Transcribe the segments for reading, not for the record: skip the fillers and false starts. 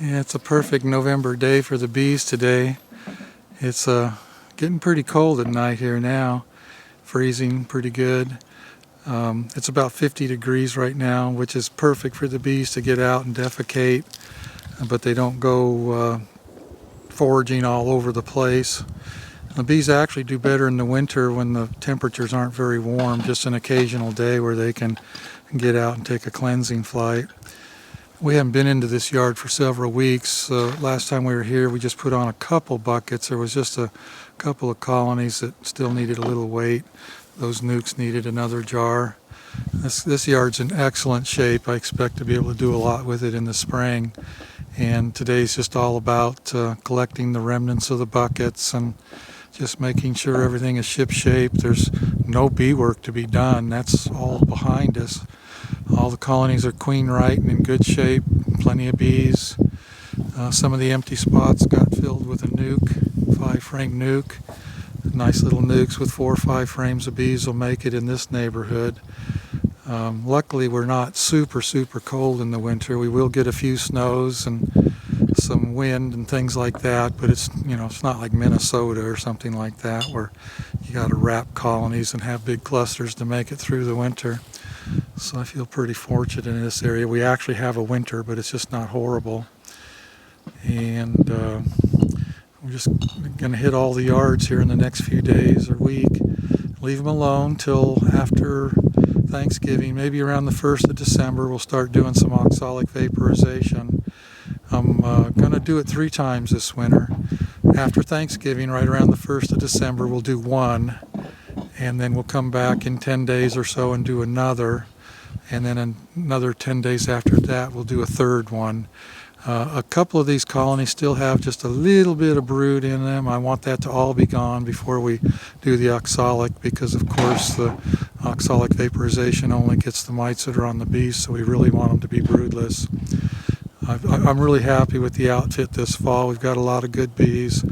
Yeah, it's a perfect November day for the bees today. It's getting pretty cold at night here now, freezing pretty good. It's about 50 degrees right now, which is perfect for the bees to get out and defecate, but they don't go foraging all over the place. The bees actually do better in the winter when the temperatures aren't very warm, just an occasional day where they can get out and take a cleansing flight. We haven't been into this yard for several weeks. Last time we were here, we just put on a couple buckets. There was just a couple of colonies that still needed a little weight. Those nukes needed another jar. This yard's in excellent shape. I expect to be able to do a lot with it in the spring. And today's just all about collecting the remnants of the buckets and just making sure everything is ship-shape. There's no bee work to be done. That's all behind us. All the colonies are queen right and in good shape, plenty of bees. Some of the empty spots got filled with a nuke, 5-frame nuke. Nice little nukes with 4 or 5 frames of bees will make it in this neighborhood. Luckily we're not super cold in the winter. We will get a few snows and some wind and things like that, but it's not like Minnesota or something like that where you got to wrap colonies and have big clusters to make it through the winter. So I feel pretty fortunate in this area. We actually have a winter, but it's just not horrible. And we're just going to hit all the yards here in the next few days or week. Leave them alone till after Thanksgiving, maybe around the 1st of December. We'll start doing some oxalic vaporization. I'm going to do it 3 times this winter. After Thanksgiving, right around the 1st of December, we'll do one. And then we'll come back in 10 days or so and do another. And then another 10 days after that, we'll do a 3rd one. A couple of these colonies still have just a little bit of brood in them. I want that to all be gone before we do the oxalic, because of course the oxalic vaporization only gets the mites that are on the bees, so we really want them to be broodless. I'm really happy with the outfit this fall. We've got a lot of good bees.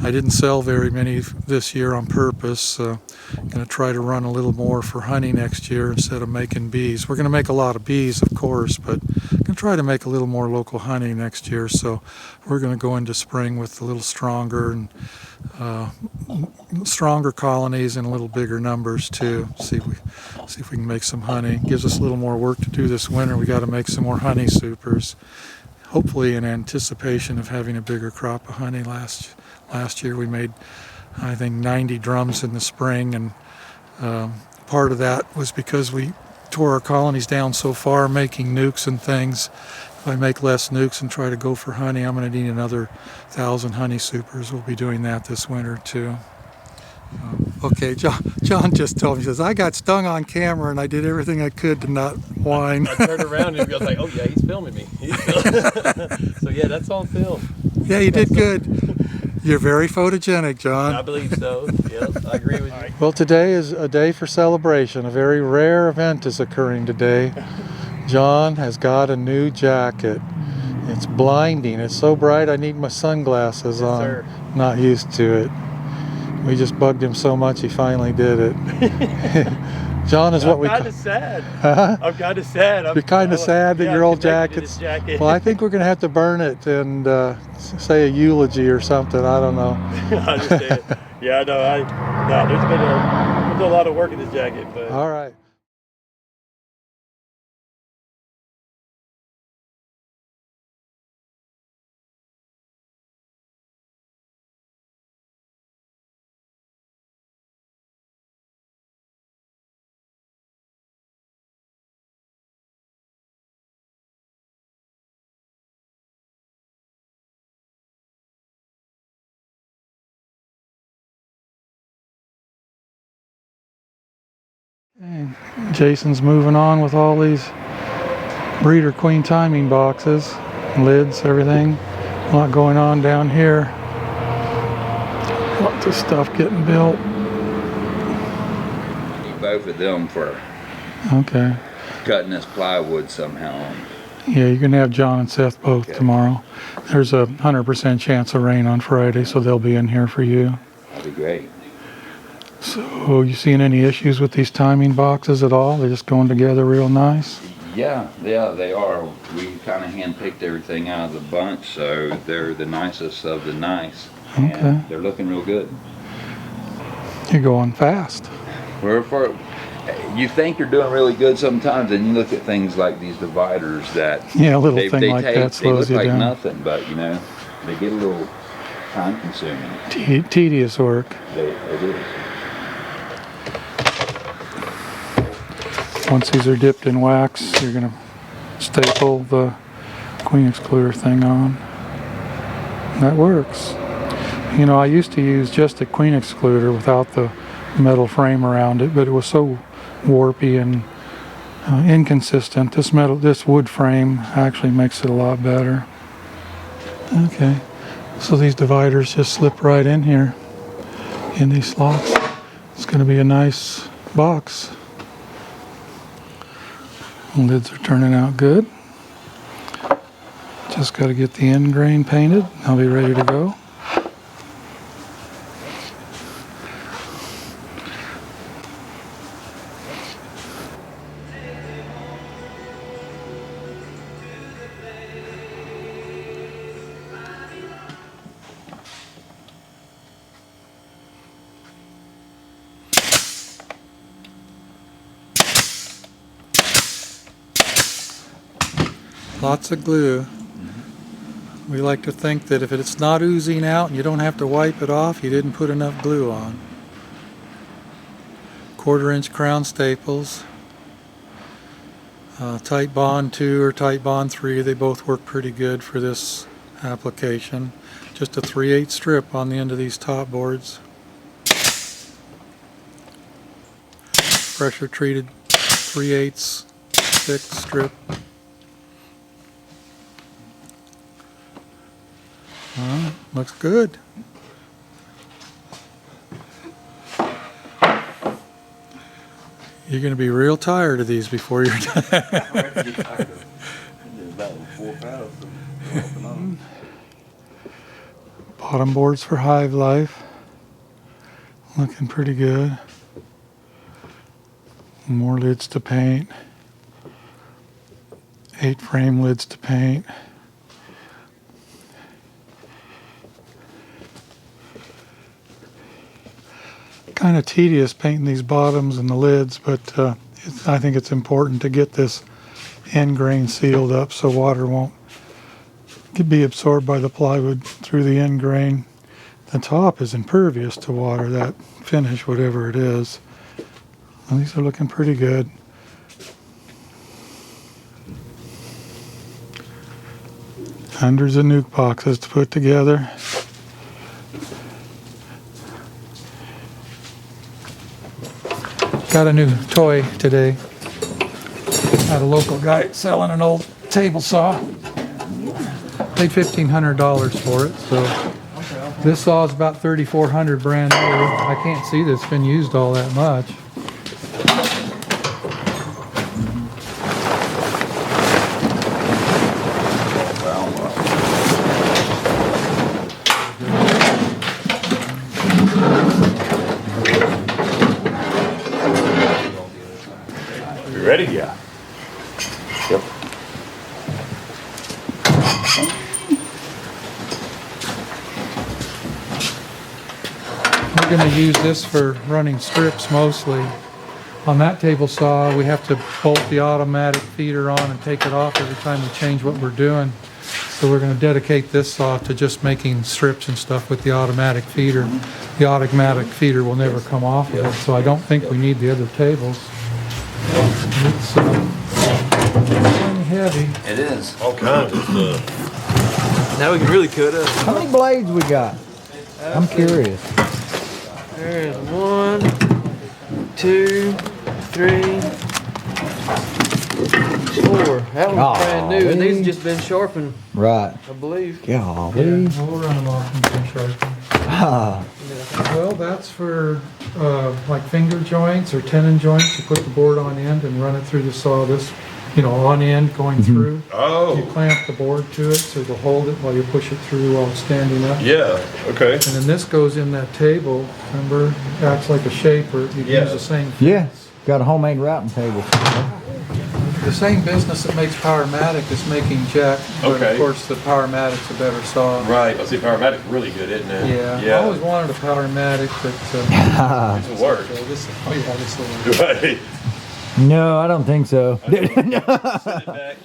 I didn't sell very many this year on purpose. I'm going to try to run a little more for honey next year instead of making bees. We're going to make a lot of bees, of course, but I'm going to try to make a little more local honey next year. So we're going to go into spring with a little stronger and stronger colonies and a little bigger numbers too. See if we can make some honey. It gives us a little more work to do this winter. We got to make some more honey supers, hopefully in anticipation of having a bigger crop of honey. Last year we made, I think, 90 drums in the spring, and part of that was because we tore our colonies down so far making nukes and things. If I make less nukes and try to go for honey, I'm going to need another 1,000 honey supers. We'll be doing that this winter too. Okay, John just told me, he says, I got stung on camera and I did everything I could to not whine. I turned around and he was like, oh yeah, he's filming me. So yeah, that's on film. Yeah, you did good. You're very photogenic, John. I believe so. Yes, I agree with you. Well, today is a day for celebration. A very rare event is occurring today. John has got a new jacket. It's blinding. It's so bright I need my sunglasses on. Sir. Not used to it. We just bugged him so much he finally did it. John is what we. I'm kind of sad. Huh? I'm kind of sad. You're kind of sad that your old jacket's. Jacket. Well, I think we're going to have to burn it and say a eulogy or something. I don't know. I understand. Yeah, no, there's been a lot of work in this jacket, but. All right. And Jason's moving on with all these breeder queen timing boxes, lids, everything. A lot going on down here. Lots of stuff getting built. Need both of them for Okay. cutting this plywood somehow. Yeah, you're going to have John and Seth both tomorrow. There's a 100% chance of rain on Friday, so they'll be in here for you. That'd be great. So, you seeing any issues with these timing boxes at all? They're just going together real nice? Yeah, they are. We kind of handpicked everything out of the bunch, so they're the nicest of the nice. And Okay. they're looking real good. You're going fast. You think you're doing really good sometimes, and you look at things like these dividers that Yeah, a little thing like that they slows look you like down. nothing, but you know, they get a little time consuming. Tedious work. It is. Once these are dipped in wax, you're gonna staple the queen excluder thing on. That works. You know, I used to use just a queen excluder without the metal frame around it, but it was so warpy and inconsistent. This wood frame actually makes it a lot better. Okay, so these dividers just slip right in here in these slots. It's going to be a nice box. Lids are turning out good. Just got to get the end grain painted. I'll be ready to go. Lots of glue. We like to think that if it's not oozing out and you don't have to wipe it off, you didn't put enough glue on. 1/4-inch crown staples. Tight Bond 2 or Tight Bond 3, they both work pretty good for this application. Just a 3/8 strip on the end of these top boards. Pressure treated 3/8 thick strip. Looks good. You're going to be real tired of these before you're done. Bottom boards for Hive Life. Looking pretty good. More lids to paint. 8 frame lids to paint. Kind of tedious painting these bottoms and the lids, but I think it's important to get this end grain sealed up so water won't be absorbed by the plywood through the end grain. The top is impervious to water, that finish, whatever it is. Well, these are looking pretty good. Hundreds of nuke boxes to put together. Got a new toy today. Had a local guy selling an old table saw. Paid $1,500 for it. So this saw is about $3,400 brand new. I can't see that it's been used all that much. Ready? Yeah. Yep. We're going to use this for running strips mostly. On that table saw, we have to bolt the automatic feeder on and take it off every time we change what we're doing. So we're going to dedicate this saw to just making strips and stuff with the automatic feeder. The automatic feeder will never come off of it, so I don't think we need the other tables. It's plenty heavy. It is. All kinds of stuff. Now we can really cut up. How many blades we got? I'm curious. There's 1, 2, 3, 4. That one's brand new, and these have just been sharpened, Right. I believe. Golly. Yeah, we'll run them off and some sharpen. Ah, Well, that's for like finger joints or tenon joints. You put the board on end and run it through the saw. This, you know, on end going through. You Oh, clamp the board to it so it'll hold it while you push it through while it's standing up. yeah. Okay. And then this goes in that table. Remember, acts like a shaper. You Yeah. use the same. yeah. Got a homemade routing table. the same business that makes Powermatic is making Jack, but Okay. of course the Powermatic's a better saw. Right. I see Powermatic's really good, isn't it? Yeah, I always wanted a Powermatic, but This will work. this will work. Right. No, I don't think so. Send it back.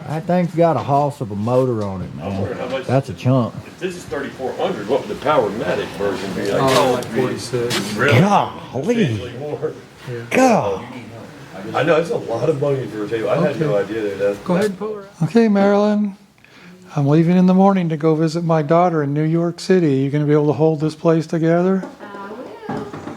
That thing's got a hoss of a motor on it, I'm wondering how man. much. That's a chunk. If this is 3,400, what would the Powermatic version be? Oh, like 46. Really? Golly. Substantially more. God. I know, it's a lot of money for a table. I had no idea that. Go ahead and pull her out. Okay, Marilyn. I'm leaving in the morning to go visit my daughter in New York City. You going to be able to hold this place together? I will.